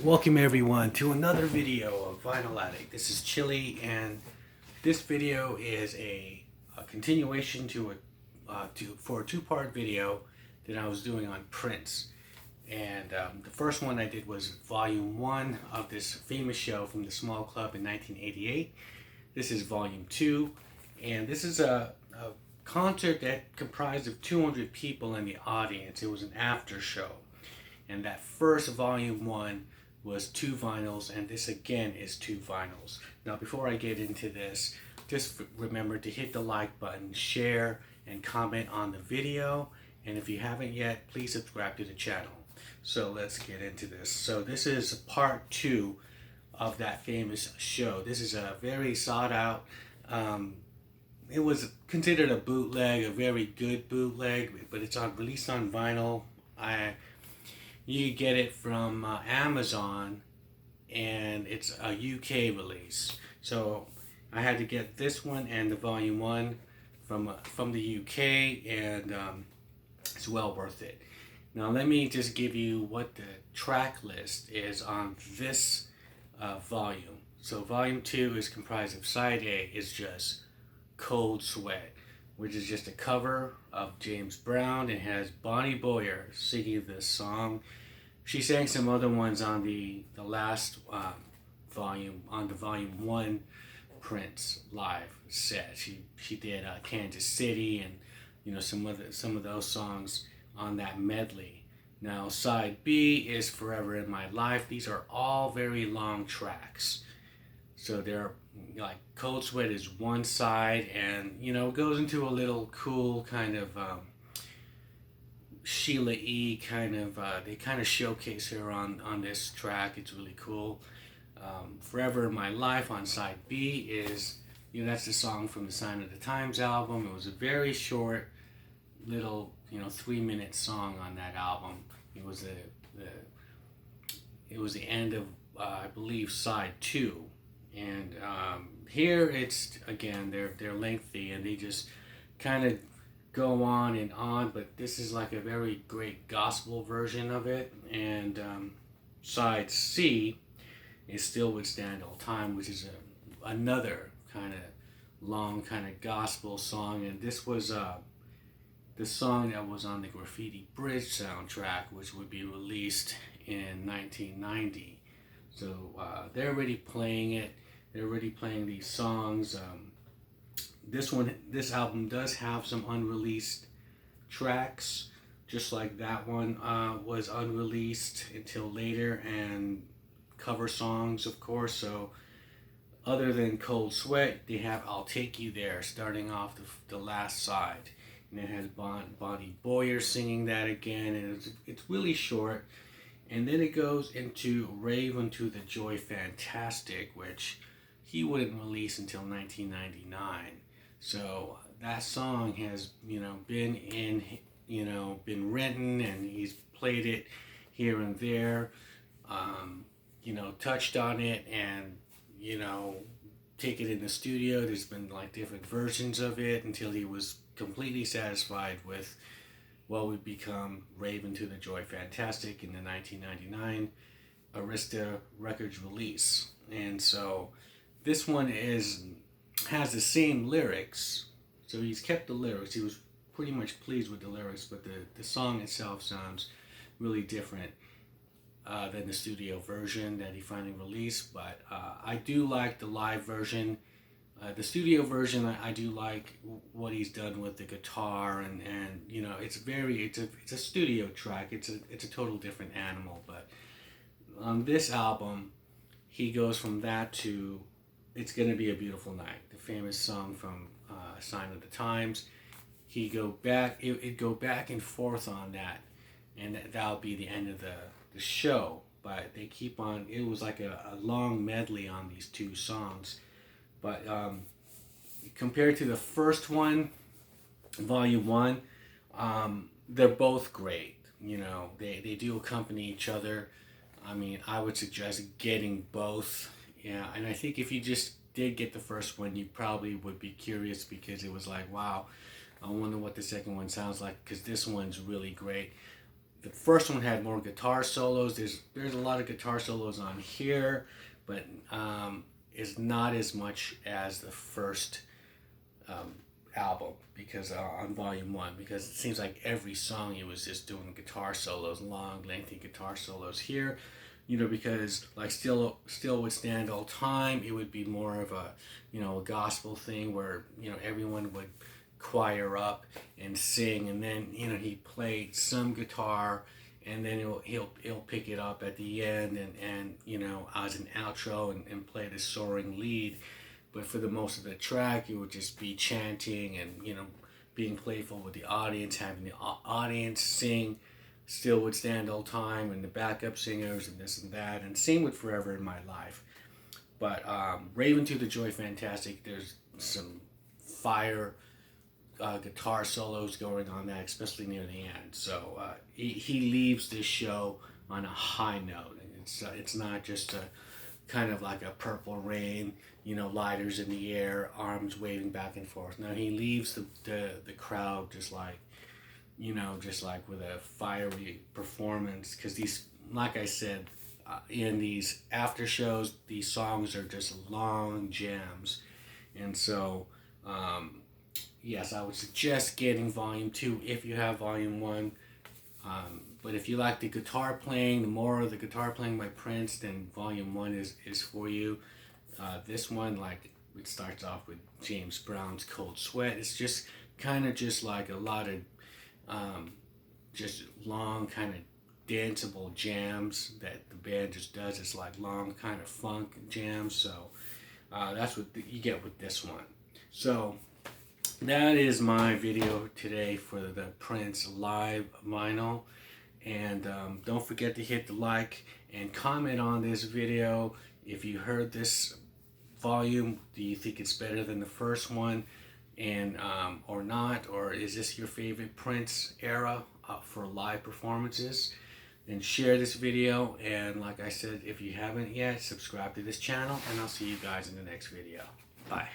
Welcome everyone to another video of Vinyl Addict. This is Chili, and this video is a continuation for a two-part video that I was doing on Prince. And the first one I did was Volume 1 of this famous show from the Small Club in 1988. This is Volume 2, and this is a concert that comprised of 200 people in the audience. It was an after show, and that first Volume 1 was 2 vinyls, and this again is 2 vinyls. Now before I get into this, just remember to hit the like button, share, and comment on the video, and if you haven't yet, please subscribe to the channel. So let's get into this. So this is part 2 of that famous show. This is a very sought out, it was considered a bootleg, a very good bootleg, but it's released on vinyl. You get it from Amazon, and it's a UK release. So I had to get this one and the Volume 1 from the UK, and it's well worth it. Now let me just give you what the track list is on this volume. So Volume 2 is comprised of side A is just Cold Sweat, which is just a cover of James Brown. It has Bonnie Boyer singing this song. She sang some other ones on the last volume, on the Volume 1 Prince live set. She did Kansas City, and some of those songs on that medley. Now side B is Forever in My Life. These are all very long tracks. So they're like Cold Sweat is one side, and it goes into a little cool kind of Sheila E. kind of, they kind of showcase her on this track. It's really cool. Forever in My Life on side B is, that's the song from the Sign of the Times album. It was a very short little, 3-minute song on that album. It was the end of, I believe, side 2. And here it's, again, they're lengthy, and they just kind of go on, but this is like a very great gospel version of it. And side C is Still Would Stand All Time, which is another kind of long kind of gospel song, and this was the song that was on the Graffiti Bridge soundtrack, which would be released in 1990. So they're already playing it. They're already playing these songs. This album does have some unreleased tracks, just like that one was unreleased until later, and cover songs, of course. So other than Cold Sweat, they have I'll Take You There starting off the last side, and it has Bonnie Boyer singing that again, and it's really short. And then it goes into Rave Unto the Joy Fantastic, which he wouldn't release until 1999. So that song has, been written, and he's played it here and there, touched on it, and, take it in the studio. There's been like different versions of it until he was completely satisfied with what would become Rave Unto the Joy Fantastic in the 1999 Arista Records release. And so this one has the same lyrics, so he's kept the lyrics. He was pretty much pleased with the lyrics, but the song itself sounds really different than the studio version that he finally released. But I do like the live version. The studio version, I do like what he's done with the guitar, and it's a studio track. It's a total different animal. But on this album, he goes from that to It's Gonna Be a Beautiful Night, the famous song from Sign of the Times. It go back and forth on that, and that'll be the end of the show. But they keep on. It was like a long medley on these 2 songs. But compared to the first one, Volume 1, they're both great. They do accompany each other. I mean, I would suggest getting both. Yeah, and I think if you just did get the first one, you probably would be curious, because it was like, wow, I wonder what the second one sounds like, because this one's really great. the first one had more guitar solos. There's a lot of guitar solos on here, but it's not as much as the first album, because on volume 1, because it seems like every song he was just doing guitar solos, long lengthy guitar solos. Here, because like still would stand all time, it would be more of a a gospel thing where everyone would choir up and sing, and then he played some guitar, and then he'll pick it up at the end and as an outro, and play the soaring lead. But for the most of the track, it would just be chanting and being playful with the audience, having the audience sing Still Would Stand All Time, and the backup singers and this and that, and same with Forever in My Life. But Raven to the Joy Fantastic, there's some fire guitar solos going on that, especially near the end. So he leaves this show on a high note. It's not just a kind of like a Purple Rain, lighters in the air, arms waving back and forth. No, he leaves the crowd just like with a fiery performance, because these, like I said, in these after shows, these songs are just long jams. And so yes, I would suggest getting volume 2 if you have volume 1. But if you like the guitar playing, the more of the guitar playing by Prince, then volume 1 is for you. This one, like, it starts off with James Brown's Cold Sweat. It's just kind of just like a lot of just long kind of danceable jams that the band just does. It's like long kind of funk jams. So that's what you get with this one. So that is my video today for the Prince live vinyl. And don't forget to hit the like and comment on this video. If you heard this volume, do you think it's better than the first one, and or not, or is this your favorite Prince era for live performances? And share this video, and like I said, if you haven't yet, subscribe to this channel, and I'll see you guys in the next video. Bye.